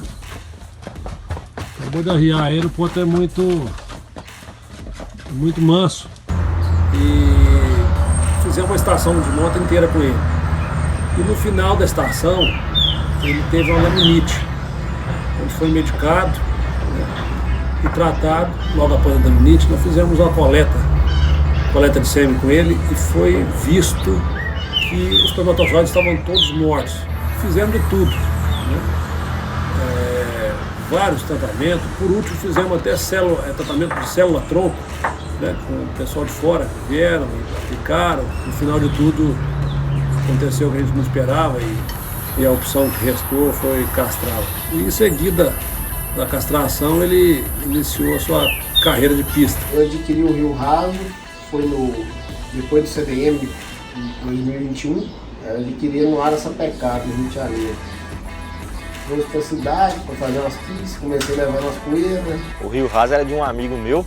Speaker 21: acabou de arriar ele, o ponto é muito manso. E fizemos uma estação de monta inteira com ele. E no final da estação, ele teve uma laminite. Ele foi medicado, né, e tratado. Logo após a laminite, nós fizemos uma coleta de sêmen com ele e foi visto que os espermatozoides estavam todos mortos. Fizemos de tudo, né? Vários tratamentos, por último fizemos até tratamento de célula-tronco, né, com o pessoal de fora que vieram e aplicaram. No final de tudo aconteceu o que a gente não esperava e a opção que restou foi castrá-lo. E em seguida da castração ele iniciou a sua carreira de pista.
Speaker 23: Eu adquiri o Rio Raso, depois do CDM em 2021, eu adquiri no Ara Sapecado, no Rio de Janeiro. Fomos para a cidade para fazer umas pistas, comecei a levar umas poeiras.
Speaker 9: O Rio Raso era de um amigo meu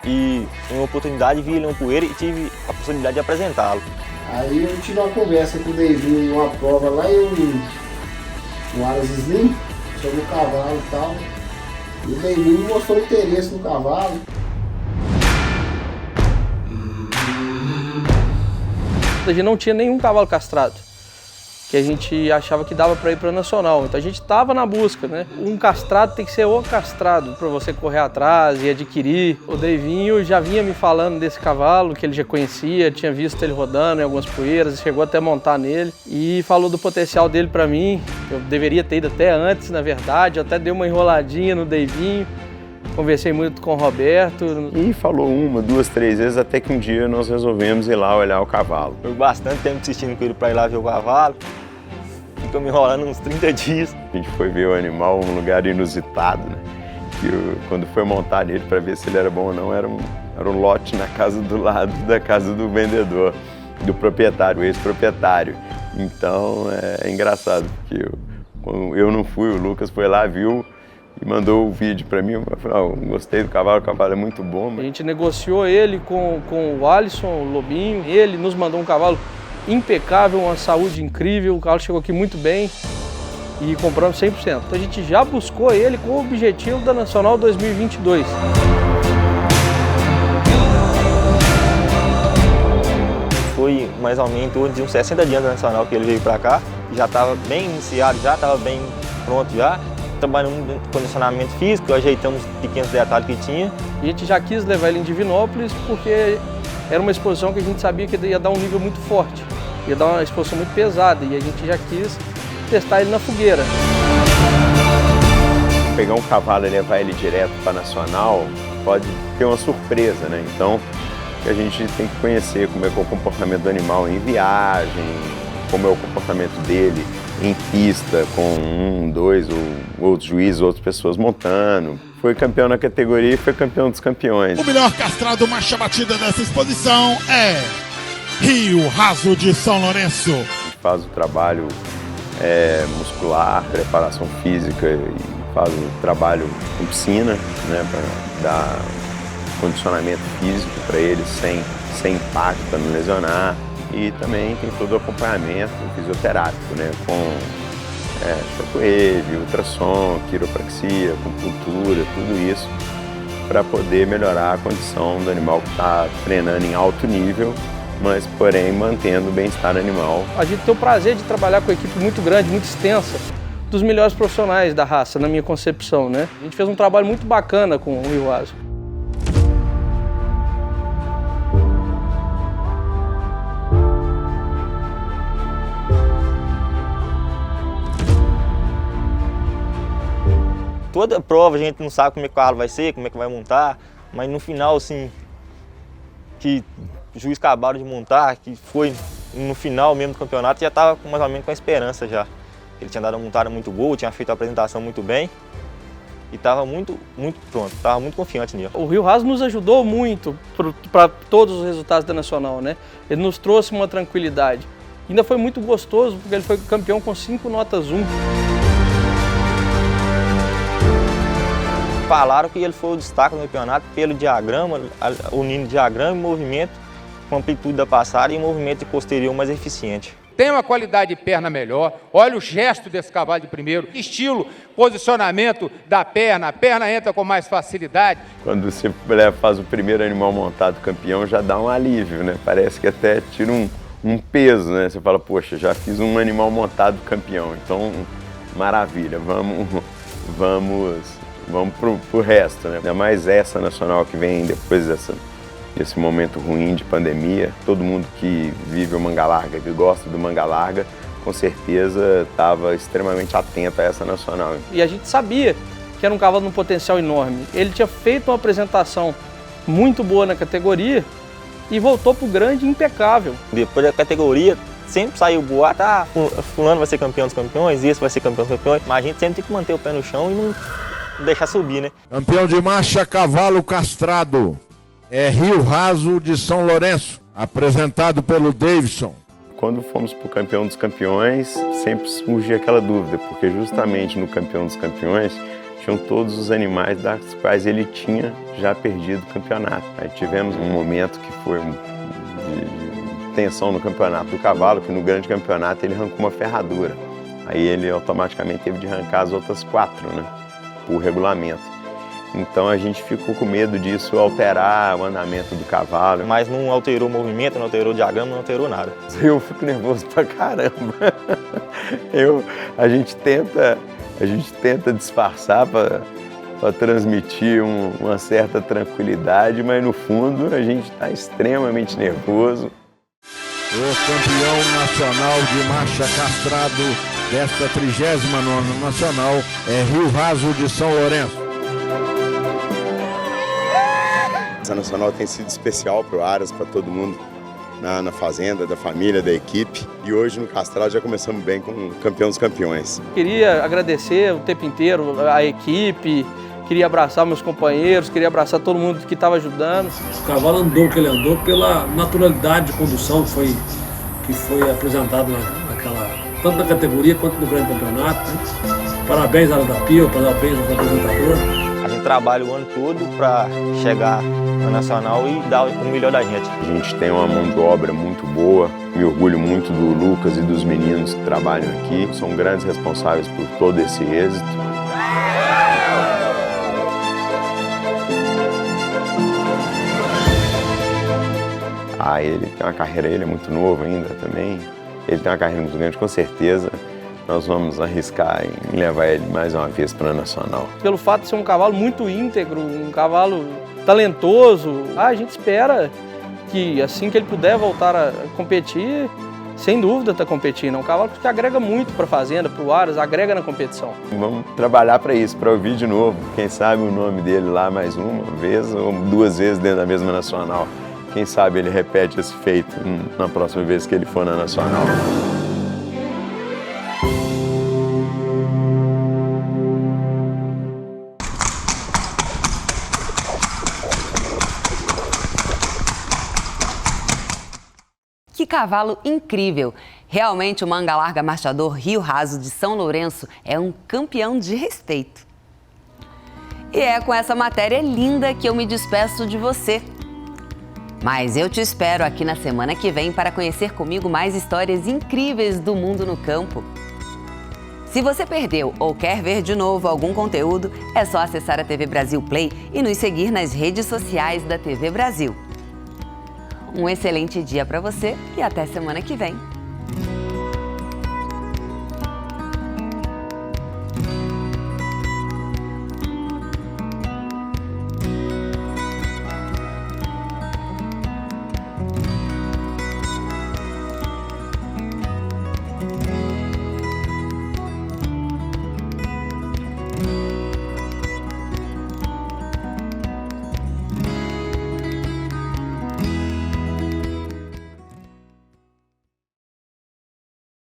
Speaker 9: e em uma oportunidade vi ele em uma poeira e tive a possibilidade de apresentá-lo.
Speaker 23: Aí eu tive uma conversa com o Davinho numa prova lá no Aras Slim, sobre o cavalo e tal. E o Davinho mostrou interesse no cavalo.
Speaker 10: A gente não tinha nenhum cavalo castrado, que a gente achava que dava para ir para o nacional. Então a gente estava na busca, né? Um castrado tem que ser o castrado para você correr atrás e adquirir. O Davinho já vinha me falando desse cavalo, que ele já conhecia, tinha visto ele rodando em algumas poeiras, chegou até a montar nele e falou do potencial dele para mim. Eu deveria ter ido até antes, na verdade, eu até dei uma enroladinha no Davinho. Conversei muito com o Roberto.
Speaker 22: E falou 1, 2, 3 vezes, até que um dia nós resolvemos ir lá olhar o cavalo.
Speaker 9: Foi bastante tempo insistindo com ele para ir lá ver o cavalo. Ficou me enrolando uns 30 dias.
Speaker 22: A gente foi ver o animal num lugar inusitado, né? Quando foi montar nele para ver se ele era bom ou não, era um lote na casa do lado da casa do vendedor, do proprietário, o ex-proprietário. Então é engraçado, porque eu não fui, o Lucas foi lá, viu e mandou o vídeo para mim. Eu falei, gostei do cavalo, o cavalo é muito bom.
Speaker 10: A gente negociou ele com o Alisson, o Lobinho, ele nos mandou um cavalo impecável, uma saúde incrível, o cavalo chegou aqui muito bem e compramos 100%. Então a gente já buscou ele com o objetivo da Nacional 2022.
Speaker 9: Foi foi mais ou menos em torno de uns 60 dias da Nacional que ele veio para cá. Já estava bem iniciado, já estava bem pronto já. Trabalhamos no condicionamento físico, ajeitamos pequenos detalhes que tinha.
Speaker 10: A gente já quis levar ele em Divinópolis porque era uma exposição que a gente sabia que ia dar um nível muito forte. Ia dar uma exposição muito pesada e a gente já quis testar ele na fogueira.
Speaker 22: Pegar um cavalo e levar ele direto para Nacional pode ter uma surpresa, né? Então, a gente tem que conhecer como é que é o comportamento do animal em viagem, como é o comportamento dele em pista, com 1, 2 ou outros juízes, outras pessoas montando. Foi campeão na categoria e foi campeão dos campeões.
Speaker 11: O melhor castrado marcha batida dessa exposição é Rio Raso de São Lourenço.
Speaker 22: A gente faz o trabalho muscular, preparação física e faz o trabalho em piscina, né, para dar condicionamento físico para eles sem impacto, para não lesionar. E também tem todo o acompanhamento fisioterápico, né, com shockwave, ultrassom, quiropraxia, acupuntura, tudo isso para poder melhorar a condição do animal que está treinando em alto nível, mas porém mantendo o bem-estar animal.
Speaker 10: A gente tem o prazer de trabalhar com uma equipe muito grande, muito extensa, dos melhores profissionais da raça, na minha concepção, né? A gente fez um trabalho muito bacana com o Rio Raso.
Speaker 9: Toda prova a gente não sabe como é que o cavalo vai ser, como é que vai montar, mas no final, assim, que o juiz acabaram de montar, que foi no final mesmo do campeonato, já estava mais ou menos com a esperança já. Ele tinha dado uma montada muito boa, tinha feito a apresentação muito bem e estava muito pronto, estava muito confiante nisso.
Speaker 10: O Rio Raso nos ajudou muito para todos os resultados da Nacional, né? Ele nos trouxe uma tranquilidade. Ainda foi muito gostoso, porque ele foi campeão com 5 notas 1.
Speaker 9: Falaram que ele foi o destaque do campeonato pelo diagrama, unindo diagrama e movimento, com amplitude da passada e movimento posterior mais eficiente.
Speaker 15: Tem uma qualidade de perna melhor, olha o gesto desse cavalo de primeiro, estilo, posicionamento da perna, a perna entra com mais facilidade.
Speaker 22: Quando você faz o primeiro animal montado campeão, já dá um alívio, né? Parece que até tira um peso, né? Você fala, poxa, já fiz um animal montado campeão, então maravilha, vamos pro resto, né? Ainda mais essa Nacional que vem depois desse momento ruim de pandemia. Todo mundo que vive o manga larga, que gosta do manga larga, com certeza estava extremamente atento a essa Nacional.
Speaker 10: E a gente sabia que era um cavalo de um potencial enorme. Ele tinha feito uma apresentação muito boa na categoria e voltou pro grande impecável.
Speaker 9: Depois da categoria, sempre saiu boato, fulano vai ser campeão dos campeões, esse vai ser campeão dos campeões, mas a gente sempre tem que manter o pé no chão e não deixar subir, né?
Speaker 11: Campeão de marcha cavalo castrado é Rio Raso de São Lourenço, apresentado pelo Davidson.
Speaker 22: Quando fomos para o campeão dos campeões, sempre surgia aquela dúvida, porque justamente no campeão dos campeões tinham todos os animais das quais ele tinha já perdido o campeonato. Aí tivemos um momento que foi de tensão no campeonato do cavalo, que no grande campeonato ele arrancou uma ferradura. Aí ele automaticamente teve de arrancar as outras 4, né, por regulamento. Então a gente ficou com medo disso alterar o andamento do cavalo.
Speaker 9: Mas não alterou o movimento, não alterou o diagrama, não alterou nada.
Speaker 22: Eu fico nervoso pra caramba. A gente tenta disfarçar para transmitir uma certa tranquilidade, mas no fundo a gente está extremamente nervoso.
Speaker 11: O campeão nacional de marcha castrado desta 39ª Nacional é Rio Raso de São Lourenço.
Speaker 12: Essa Nacional tem sido especial para o Aras, para todo mundo na fazenda, da família, da equipe. E hoje no castrado já começamos bem com o campeão dos campeões.
Speaker 10: Queria agradecer o tempo inteiro a equipe, queria abraçar meus companheiros, queria abraçar todo mundo que estava ajudando.
Speaker 21: O cavalo andou o que ele andou pela naturalidade de condução que foi apresentado tanto na categoria quanto no grande campeonato. Né? Parabéns à da Pio, parabéns ao apresentador.
Speaker 9: A gente trabalha o ano todo para chegar na Nacional e dar o melhor da gente.
Speaker 22: A gente tem uma mão de obra muito boa, me orgulho muito do Lucas e dos meninos que trabalham aqui. São grandes responsáveis por todo esse êxito. montar ele tem uma carreira, ele é muito novo ainda também, ele tem uma carreira muito grande, com certeza nós vamos arriscar em levar ele mais uma vez para a Nacional.
Speaker 10: Pelo fato de ser um cavalo muito íntegro, um cavalo talentoso, a gente espera que assim que ele puder voltar a competir, sem dúvida está competindo. É um cavalo que agrega muito para a fazenda, para o Aras, agrega na competição.
Speaker 22: Vamos trabalhar para isso, para ouvir de novo. Quem sabe o nome dele lá mais uma vez ou 2 vezes dentro da mesma Nacional. Quem sabe ele repete esse feito na próxima vez que ele for na Nacional.
Speaker 1: Que cavalo incrível! Realmente o manga larga marchador Rio Raso de São Lourenço é um campeão de respeito. E é com essa matéria linda que eu me despeço de você. Mas eu te espero aqui na semana que vem para conhecer comigo mais histórias incríveis do mundo no campo. Se você perdeu ou quer ver de novo algum conteúdo, é só acessar a TV Brasil Play e nos seguir nas redes sociais da TV Brasil. Um excelente dia para você e até semana que vem.